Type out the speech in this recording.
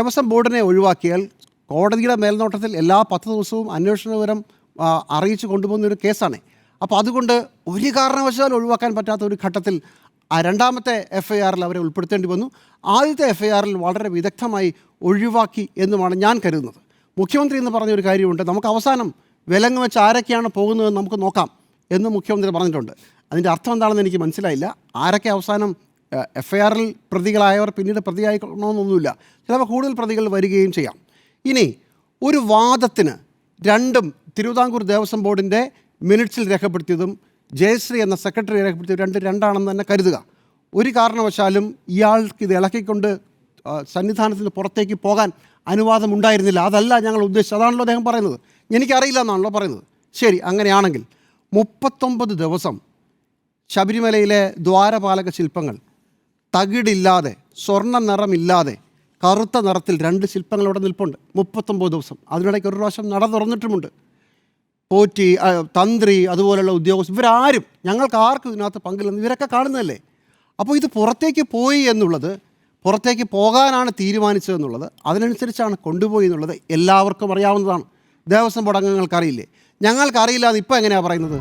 ദേവസ്വം ബോർഡിനെ ഒഴിവാക്കിയാൽ കോടതിയുടെ മേൽനോട്ടത്തിൽ എല്ലാ 10 ദിവസവും അന്വേഷണ വിവരം അറിയിച്ചു കൊണ്ടുപോകുന്ന ഒരു കേസാണ്. അപ്പോൾ അതുകൊണ്ട് ഒരു കാരണവശാലും ഒഴിവാക്കാൻ പറ്റാത്ത ഒരു ഘട്ടത്തിൽ രണ്ടാമത്തെ FIRൽ അവരെ ഉൾപ്പെടുത്തേണ്ടി വന്നു. ആദ്യത്തെ FIRൽ വളരെ വിദഗ്ധമായി ഒഴിവാക്കി എന്നുമാണ് ഞാൻ കരുതുന്നത്. മുഖ്യമന്ത്രി എന്ന് പറഞ്ഞൊരു കാര്യമുണ്ട്, നമുക്ക് അവസാനം വിലങ്ങ് വെച്ച് ആരൊക്കെയാണ് പോകുന്നതെന്ന് നമുക്ക് നോക്കാം എന്ന് മുഖ്യമന്ത്രി പറഞ്ഞിട്ടുണ്ട്. അതിൻ്റെ അർത്ഥം എന്താണെന്ന് എനിക്ക് മനസ്സിലായില്ല. ആരൊക്കെ അവസാനം FIRൽ പ്രതികളായവർ പിന്നീട് പ്രതിയായിക്കണമെന്നൊന്നുമില്ല. ചിലപ്പോൾ കൂടുതൽ പ്രതികൾ വരികയും ചെയ്യാം. ഇനി ഒരു വാദത്തിന് രണ്ടും തിരുവിതാംകൂർ ദേവസ്വം ബോർഡിൻ്റെ മിനിറ്റ്സിൽ രേഖപ്പെടുത്തിയതും ജയശ്രീ എന്ന സെക്രട്ടറി രേഖപ്പെടുത്തിയത് രണ്ടാണെന്ന് തന്നെ കരുതുക. ഒരു കാരണവശാലും ഇയാൾക്ക് ഇത് ഇളക്കിക്കൊണ്ട് സന്നിധാനത്തിന് പുറത്തേക്ക് പോകാൻ അനുവാദമുണ്ടായിരുന്നില്ല, അതല്ല ഞങ്ങൾ ഉദ്ദേശിച്ചത്, അതാണല്ലോ അദ്ദേഹം പറയുന്നത്. എനിക്കറിയില്ല എന്നാണല്ലോ പറയുന്നത്. ശരി, അങ്ങനെയാണെങ്കിൽ 39 ദിവസം ശബരിമലയിലെ ദ്വാരപാലക ശില്പങ്ങൾ തകിടില്ലാതെ, സ്വർണ്ണ നിറമില്ലാതെ, കറുത്ത നിറത്തിൽ 2 ശില്പങ്ങൾ ഇവിടെ നിൽപ്പുണ്ട്. 39 ദിവസം. അതിനിടയ്ക്ക് ഒരു പ്രാവശ്യം നട തുറന്നിട്ടുമുണ്ട്. പോറ്റി, തന്ത്രി, അതുപോലെയുള്ള ഉദ്യോഗസ്ഥർ, ഇവരാരും, ഞങ്ങൾക്ക് ആർക്കും ഇതിനകത്ത് പങ്കില്ലെന്ന് ഇവരൊക്കെ കാണുന്നതല്ലേ. അപ്പോൾ ഇത് പുറത്തേക്ക് പോയി എന്നുള്ളത്, പുറത്തേക്ക് പോകാനാണ് തീരുമാനിച്ചതെന്നുള്ളത്, അതിനനുസരിച്ചാണ് കൊണ്ടുപോയി എന്നുള്ളത് എല്ലാവർക്കും അറിയാവുന്നതാണ്. ദേവസ്വം ബോർഡ് അംഗങ്ങൾക്കറിയില്ലേ? ഞങ്ങൾക്കറിയില്ല എന്ന് ഇപ്പോൾ എങ്ങനെയാണ് പറയുന്നത്?